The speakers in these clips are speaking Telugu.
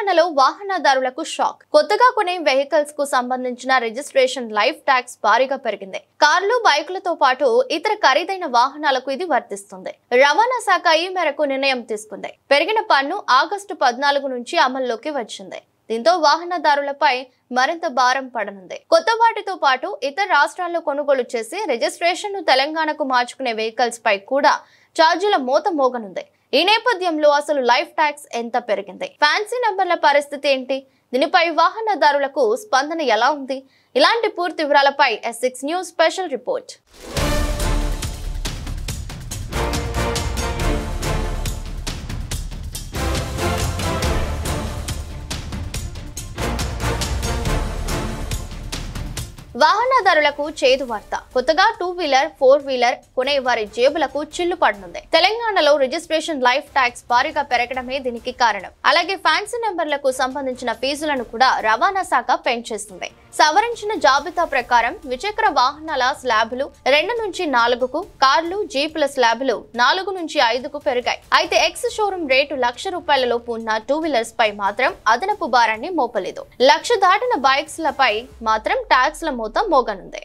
తెలంగాణలో వాహనదారులకు షాక్. కొత్తగా కొనే వెహికల్స్ కు సంబంధించిన రిజిస్ట్రేషన్ లైఫ్ ట్యాక్స్ భారీగా పెరిగింది. కార్లు, బైకులతో పాటు ఇతర ఖరీదైన వాహనాలకు ఇది వర్తిస్తుంది. రవాణా శాఖ ఈ మేరకు నిర్ణయం తీసుకుంది. పెరిగిన పన్ను ఆగస్టు 14 నుంచి అమల్లోకి వచ్చింది. దీంతో వాహనదారులపై మరింత భారం పడనుంది. కొత్త వాటితో పాటు ఇతర రాష్ట్రాల్లో కొనుగోలు చేసి రిజిస్ట్రేషన్ ను తెలంగాణకు మార్చుకునే వెహికల్స్ పై కూడా ఛార్జీల మోత మోగనుంది. ఈ నేపథ్యంలో అసలు లైఫ్ ట్యాక్స్ ఎంత పెరిగింది, ఫ్యాన్సీ నంబర్ల పరిస్థితి ఏంటి, దీనిపై వాహనదారులకు స్పందన ఎలా ఉంది, ఇలాంటి పూర్తి వివరాలపై S6 న్యూస్ స్పెషల్ రిపోర్ట్. వాహనదారులకు చేదు వార్త. కొత్తగా 2 వీలర్, 4 వీలర్ కొనే వారి జేబులకు చిల్లు పడనుంది. తెలంగాణలో రిజిస్ట్రేషన్ లైఫ్ ట్యాక్స్ భారీగా పెరగడమే దీనికి కారణం. అలాగే ఫ్యాన్సీ నెంబర్లకు సంబంధించిన ఫీజులను కూడా రవాణా శాఖ పెంచేస్తుంది. సవరించిన జాబితా ప్రకారం ద్విచక్ర వాహనాల స్లాబులు 2 నుంచి 4కు, కార్లు, జీపుల స్లాబులు 4 నుంచి 5కు పెరిగాయి. అయితే ఎక్స్ షోరూమ్ రేటు ₹1,00,000 లోపు ఉన్న 2 వీలర్స్ పై మాత్రం అదనపు భారాన్ని మోపలేదు. 1,00,000 దాటిన బైక్స్ లపై మాత్రం ట్యాక్స్ ల మోత మోగనుంది.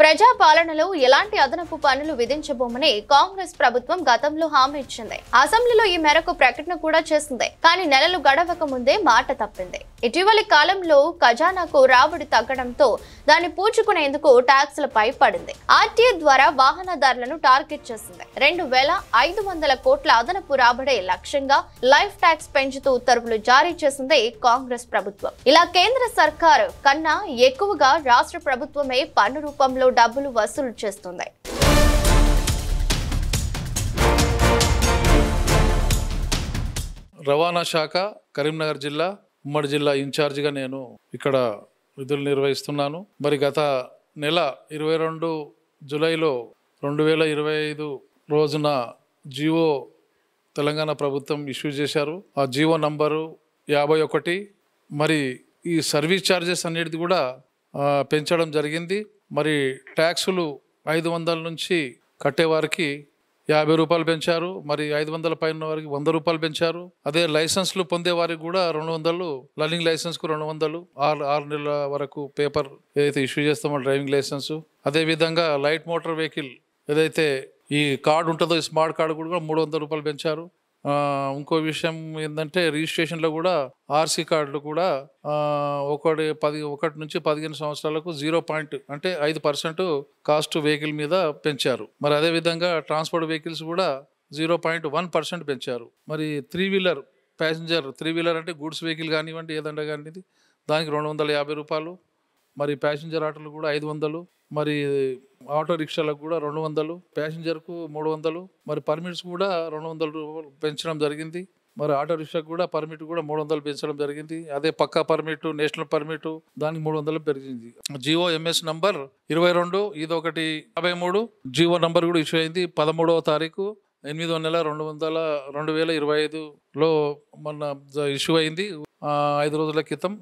ప్రజాపాలనలో ఎలాంటి అదనపు పన్నులు విధించబోమని కాంగ్రెస్ ప్రభుత్వం గతంలో హామీ ఇచ్చింది. అసెంబ్లీలో ఈ మేరకు ప్రకటన కూడా చేసింది. కానీ నెలలు గడవక ముందే మాట తప్పింది. ఇటీవలి కాలంలో ఖజానాకు రాబడి తగ్గడంతో దాన్ని పూడ్చుకునేందుకు ట్యాక్స్లపై పడింది. ఆర్టీఏ ద్వారా వాహనదారులను టార్గెట్ చేసింది. 2,500 కోట్ల అదనపు రాబడే లక్ష్యంగా లైఫ్ ట్యాక్స్ పెంచుతూ ఉత్తర్వులు జారీ చేసింది కాంగ్రెస్ ప్రభుత్వం. ఇలా కేంద్ర సర్కారు కన్నా ఎక్కువగా రాష్ట్ర ప్రభుత్వమే పన్ను రూపంలో డబ్బులు వసూలు చేస్తుంది. రవాణా శాఖ కరీంనగర్ జిల్లా ఉమ్మడి జిల్లా ఇన్ఛార్జిగా నేను ఇక్కడ విధులు నిర్వహిస్తున్నాను. మరి గత నెల 22 జూలైలో 2025 రోజున జియో తెలంగాణ ప్రభుత్వం ఇష్యూ చేశారు. ఆ జియో నంబరు 51. మరి ఈ సర్వీస్ ఛార్జెస్ అన్నిటిది కూడా పెంచడం జరిగింది. మరి ట్యాక్సులు 500 నుంచి కట్టేవారికి ₹50 పెంచారు. మరి 500 పైన వారికి ₹100 పెంచారు. అదే లైసెన్స్లు పొందే వారికి కూడా 200, లర్నింగ్ లైసెన్స్కు 200, 6 నెలల వరకు పేపర్ ఏదైతే ఇష్యూ చేస్తామో డ్రైవింగ్ లైసెన్స్. అదేవిధంగా లైట్ మోటార్ వెహికల్ ఏదైతే ఈ కార్డు ఉంటుందో ఈ స్మార్ట్ కార్డు కూడా ₹300 పెంచారు. ఇంకో విషయం ఏంటంటే రిజిస్ట్రేషన్లో కూడా ఆర్సీ కార్డులు కూడా 1 నుంచి 15 సంవత్సరాలకు 0 అంటే 5% కాస్ట్ వెహికల్ మీద పెంచారు. మరి అదేవిధంగా ట్రాన్స్పోర్ట్ వెహికల్స్ కూడా 0.1% పెంచారు. మరి 3 వీలర్ ప్యాసింజర్ 3 వీలర్ అంటే గూడ్స్ వెహికల్ కానివ్వండి ఏదంటే కానీ దానికి ₹250. మరి ప్యాసింజర్ ఆటోలు కూడా 500. మరి ఆటో రిక్షాలకు కూడా 200, ప్యాసింజర్కు 300. మరి పర్మిట్స్ కూడా ₹200 పెంచడం జరిగింది. మరి ఆటో రిక్షాకు కూడా పర్మిట్ కూడా 300 పెంచడం జరిగింది. అదే పక్కా పర్మిట్, నేషనల్ పర్మిట్ దానికి 300 పెరిగింది. జియో ఎంఎస్ నంబర్ 22 ఇది 153 జియో నంబర్ కూడా ఇష్యూ అయింది 13వ తారీఖు 8వ నెల 2025లో మొన్న ఇష్యూ అయింది. 5 రోజుల క్రితం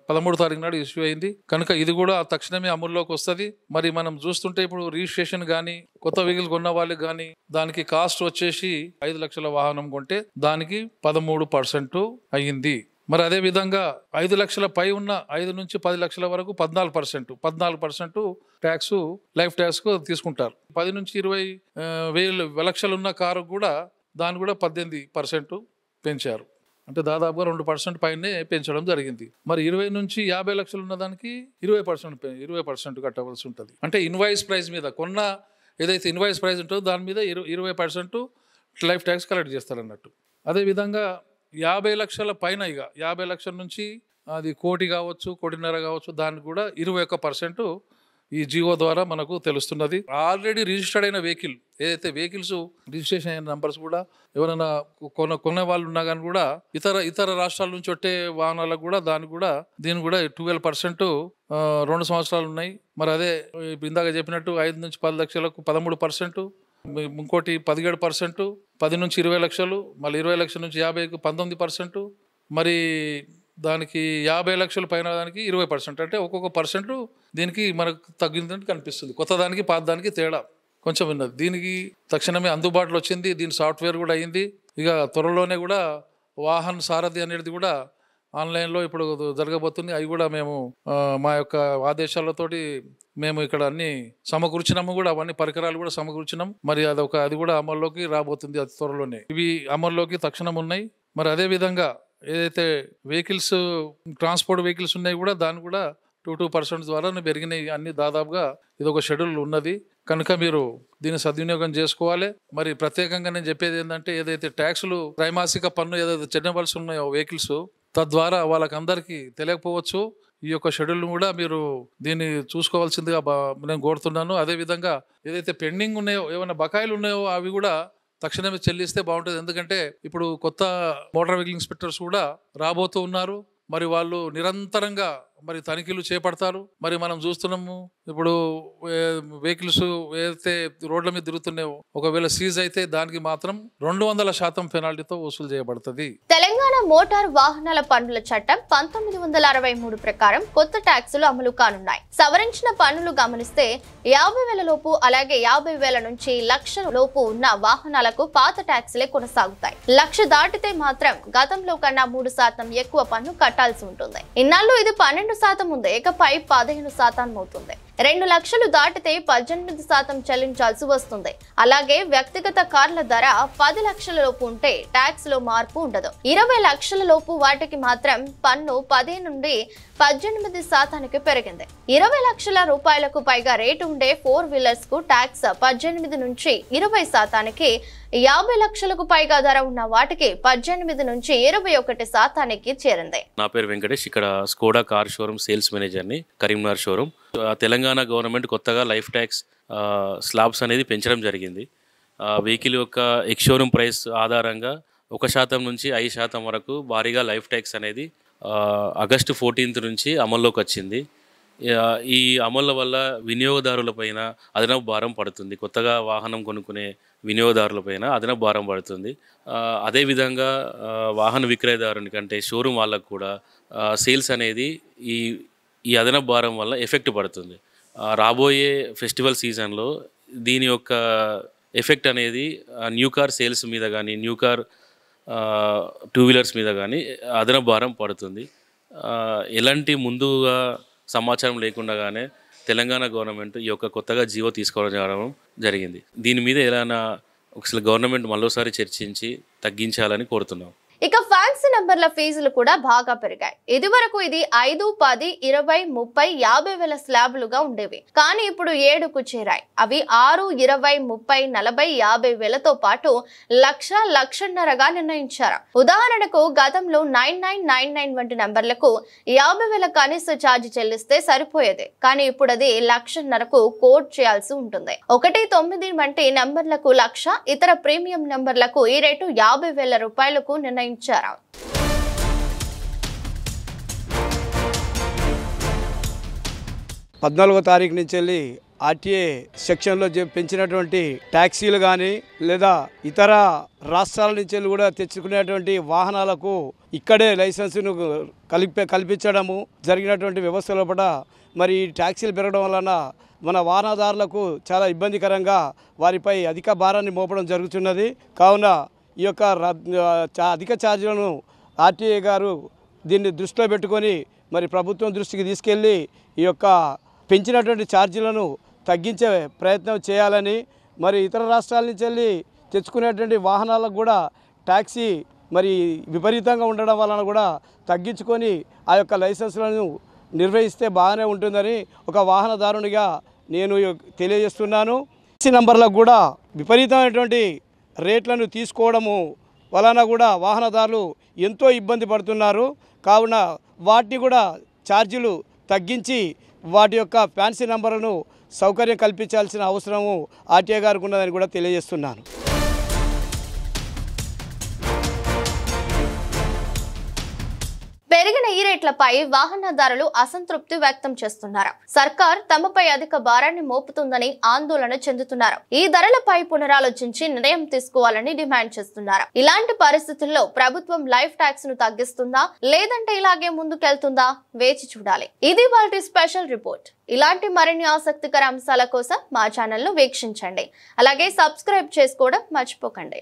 13వ తారీఖు నాడు ఇష్యూ అయింది కనుక ఇది కూడా తక్షణమే అమల్లోకి వస్తుంది. మరి మనం చూస్తుంటే ఇప్పుడు రిజిస్ట్రేషన్ కానీ కొత్త వెహికల్ కొన్న వాళ్ళకి కానీ దానికి కాస్ట్ వచ్చేసి 5 లక్షల వాహనం కొంటే దానికి 13% అయ్యింది. మరి అదే విధంగా 5 లక్షల పై ఉన్న 5 నుంచి 10 లక్షల వరకు 14% ట్యాక్స్ లైఫ్ ట్యాక్స్ తీసుకుంటారు. 10 నుంచి 20 లక్షలు ఉన్న కారు కూడా దాన్ని కూడా 18% పెంచారు. అంటే దాదాపుగా 2% పైనే పెంచడం జరిగింది. మరి 20 నుంచి 50 లక్షలు ఉన్న దానికి 20% కట్టవలసి ఉంటుంది. అంటే ఇన్వాయిస్ ప్రైస్ మీద కొన్న ఏదైతే ఇన్వాయిస్ ప్రైస్ ఉంటుందో దాని మీద 20% లైఫ్ ట్యాక్స్ కలెక్ట్ చేస్తారు అన్నట్టు. అదేవిధంగా 50 లక్షల పైన 50 లక్షల నుంచి అది 1 కోటి కావచ్చు, 1.5 కోటి కావచ్చు దానికి కూడా 21% ఈ జియో ద్వారా మనకు తెలుస్తున్నది. ఆల్రెడీ రిజిస్టర్డ్ అయిన వెహికల్ ఏదైతే వెహికల్స్ రిజిస్ట్రేషన్ అయిన నంబర్స్ కూడా ఎవరైనా కొనే వాళ్ళు ఉన్నా కానీ కూడా ఇతర రాష్ట్రాల నుంచి వచ్చే వాహనాలకు కూడా దీని కూడా 12% 2 సంవత్సరాలు ఉన్నాయి. మరి అదే ఇందాక చెప్పినట్టు 5 నుంచి 10 లక్షలకు 13%, ఇంకోటి 17%, 10 నుంచి 20 లక్షలు, మళ్ళీ 20 లక్షల నుంచి 50కు 19%, మరి దానికి 50 లక్షల పైన దానికి 20%. అంటే ఒక్కొక్క పర్సెంట్ దీనికి మనకు తగ్గిందని కనిపిస్తుంది. కొత్త దానికి పాత దానికి తేడా. కొంచెం ఉన్నది. దీనికి తక్షణమే అందుబాటులో వచ్చింది. దీని సాఫ్ట్వేర్ కూడా అయింది. ఇక త్వరలోనే కూడా వాహన్ సారథి అనేది కూడా ఆన్లైన్లో ఇప్పుడు జరగబోతుంది. అవి కూడా మేము మా యొక్క ఆదేశాలతోటి మేము ఇక్కడ అన్ని సమకూర్చినాము కూడా, అవన్నీ పరికరాలు కూడా సమకూర్చినాం. మరి అది కూడా అమల్లోకి రాబోతుంది అతి త్వరలోనే. ఇవి అమల్లోకి తక్షణం ఉన్నాయి. మరి అదే విధంగా ఏదైతే వెహికల్స్ ట్రాన్స్పోర్ట్ వెహికల్స్ ఉన్నాయి కూడా దాన్ని కూడా 2% ద్వారా పెరిగినాయి అన్ని. దాదాపుగా ఇది ఒక షెడ్యూల్ ఉన్నది కనుక మీరు దీన్ని సద్వినియోగం చేసుకోవాలి. మరి ప్రత్యేకంగా నేను చెప్పేది ఏంటంటే, ఏదైతే ట్యాక్సులు త్రైమాసిక పన్ను ఏదైతే చెల్లించవలసి ఉన్నాయో వెహికల్స్, తద్వారా వాళ్ళకందరికీ తెలియకపోవచ్చు. ఈ యొక్క షెడ్యూల్ కూడా మీరు దీన్ని చూసుకోవాల్సిందిగా నేను కోరుతున్నాను. అదేవిధంగా ఏదైతే పెండింగ్ ఉన్నాయో, ఏమైనా బకాయిలు ఉన్నాయో అవి కూడా తక్షణమే చెల్లిస్తే బాగుంటుంది. ఎందుకంటే ఇప్పుడు కొత్త మోటార్ వెహికల్ ఇన్స్పెక్టర్స్ కూడా రాబోతూ ఉన్నారు. మరి వాళ్ళు నిరంతరంగా మరి తనిఖీలు చేపడతారు. మరి మనం చూస్తున్నాము ఇప్పుడు వెహికల్స్ ఏదైతే రోడ్ల మీద తిరుగుతున్నాయో ఒకవేళ సీజ్ అయితే దానికి మాత్రం 200% పెనాల్టీతో వసూలు చేయబడుతుంది. తెలంగాణ మోటార్ వాహనాల పన్నుల చట్టం 1963 ప్రకారం కొత్త ట్యాక్సులు అమలు కానున్నాయి. సవరించిన పన్నులు గమనిస్తే 50,000 లోపు అలాగే 50,000 నుంచి 1,00,000 లోపు ఉన్న వాహనాలకు పాత ట్యాక్సులే కొనసాగుతాయి. 1,00,000 దాటితే మాత్రం గతంలో కన్నా 3% ఎక్కువ పన్ను కట్టాల్సి ఉంటుంది. ఇన్నాళ్ళు ఇది 12% ఉంది, ఇకపై 15% అవుతుంది. 2,00,000 దాటితే 18% చెల్లించాల్సి వస్తుంది. అలాగే వ్యక్తిగత కార్ల ధర 10 లక్షల లోపు ఉంటే ట్యాక్స్ లో మార్పు ఉండదు. 20 లక్షల లోపు వాటికి మాత్రం పన్ను 10 నుండి 18% పెరిగింది. 20 లక్షల రూపాయలకు పైగా రేటు ఉండే 4 వీలర్స్ కు ట్యాక్స్ 18 నుంచి 20%, 50 లక్షలకు పైగా ధర ఉన్న వాటికి 18 నుంచి 21% చేరింది. నా పేరు వెంకటేష్, ఇక్కడ స్కోడా కార్ షోరూమ్ సేల్స్ మేనేజర్ని, కరీంనగర్ షోరూమ్. తెలంగాణ గవర్నమెంట్ కొత్తగా లైఫ్ ట్యాక్స్ స్లాబ్స్ అనేది పెంచడం జరిగింది. వెహికల్ యొక్క ఎక్స్ షోరూమ్ ప్రైస్ ఆధారంగా 1% నుంచి 5% వరకు భారీగా లైఫ్ ట్యాక్స్ అనేది ఆగస్టు 14 నుంచి అమల్లోకి వచ్చింది. ఈ అమలు వల్ల వినియోగదారులపైన అదనపు భారం పడుతుంది. కొత్తగా వాహనం కొనుక్కునే వినియోగదారులపైన అదనపు భారం పడుతుంది. అదేవిధంగా వాహన విక్రయదారుని కంటే షోరూమ్ వాళ్ళకు కూడా సేల్స్ అనేది ఈ అదనపు భారం వల్ల ఎఫెక్ట్ పడుతుంది. రాబోయే ఫెస్టివల్ సీజన్లో దీని యొక్క ఎఫెక్ట్ అనేది న్యూ కార్ సేల్స్ మీద కానీ, న్యూ కార్ 2 వీలర్స్ మీద కానీ అదనపు భారం పడుతుంది. ఎలాంటి ముందుగా సమాచారం లేకుండానే తెలంగాణ గవర్నమెంట్ ఈ యొక్క కొత్తగా జీవో తీసుకోవడం జరిగింది. దీని మీద ఎలానా ఒకసారి గవర్నమెంట్ మరోసారి చర్చించి తగ్గించాలని కోరుతున్నాం. ఇక ఫ్యాన్సీ నంబర్ల ఫీజులు కూడా బాగా పెరిగాయి. ఇదివరకు ఇది 5, 10, 20, 30, 50,000 స్లాబులుగా ఉండేవి. కానీ ఇప్పుడు 7కు చేరాయి. అవి 6, 20, 30, 40, 50,000తో పాటు 1,00,000, 1,50,000గా నిర్ణయించారు. ఉదాహరణకు గతంలో 9999 వంటి నంబర్లకు 50,000 కనీస ఛార్జ్ చెల్లిస్తే సరిపోయేది. కానీ ఇప్పుడు అది 1,50,000కు కోడ్ చేయాల్సి ఉంటుంది. 1, 9 వంటి నంబర్లకు 1,00,000, ఇతర ప్రీమియం నంబర్లకు ఈ రేటు 50,000 రూపాయలకు నిర్ణయించారు. 14వ తారీఖు నుంచి వెళ్ళి ఆర్టీఏ సెక్షన్లో పెంచినటువంటి ట్యాక్సీలు కానీ లేదా ఇతర రాష్ట్రాల నుంచి వెళ్ళి కూడా తెచ్చుకునేటువంటి వాహనాలకు ఇక్కడే లైసెన్సును కల్పించడము జరిగినటువంటి వ్యవస్థ లోపల మరి ఈ ట్యాక్సీలు పెరగడం వలన మన వాహనదారులకు చాలా ఇబ్బందికరంగా వారిపై అధిక భారాన్ని మోపడం జరుగుతున్నది. కావున ఈ యొక్క అధిక ఛార్జీలను ఆర్టీఏ గారు దీన్ని దృష్టిలో పెట్టుకొని మరి ప్రభుత్వం దృష్టికి తీసుకెళ్ళి ఈ యొక్క పెంచినటువంటి ఛార్జీలను తగ్గించే ప్రయత్నం చేయాలని, మరి ఇతర రాష్ట్రాల నుంచి వెళ్ళి తెచ్చుకునేటువంటి వాహనాలకు కూడా ట్యాక్సీ మరి విపరీతంగా ఉండడం వలన కూడా తగ్గించుకొని ఆ యొక్క లైసెన్సులను నిర్వహిస్తే బాగానే ఉంటుందని ఒక వాహనదారునిగా నేను తెలియజేస్తున్నాను. ట్యాక్సీ నంబర్లకు కూడా విపరీతమైనటువంటి రేట్లను తీసుకోవడము వలన కూడా వాహనదారులు ఎంతో ఇబ్బంది పడుతున్నారు. కావున వాటిని కూడా ఛార్జీలు తగ్గించి వాటి యొక్క ఫ్యాన్సీ నంబర్లను సౌకర్యం కల్పించాల్సిన అవసరము ఆర్టీఏ గారికి ఉన్నదని కూడా తెలియజేస్తున్నాను. పెరిగిన ఈ రేట్లపై వాహనదారులు అసంతృప్తి వ్యక్తం చేస్తున్నారు. సర్కార్ తమపై అధిక భారాన్ని మోపుతుందని ఆందోళన చెందుతున్నారు. ఈ ధరలపై పునరాలోచించి నిర్ణయం తీసుకోవాలని డిమాండ్ చేస్తున్నారు. ఇలాంటి పరిస్థితుల్లో ప్రభుత్వం లైఫ్ ట్యాక్స్ ను తగ్గిస్తుందా లేదంటే ఇలాగే ముందుకెళ్తుందా వేచి చూడాలి. ఇది వాటి స్పెషల్ రిపోర్ట్. ఇలాంటి మరిన్ని ఆసక్తికర అంశాల కోసం మా ఛానల్ ను వీక్షించండి. అలాగే సబ్స్క్రైబ్ చేసుకోవడం మర్చిపోకండి.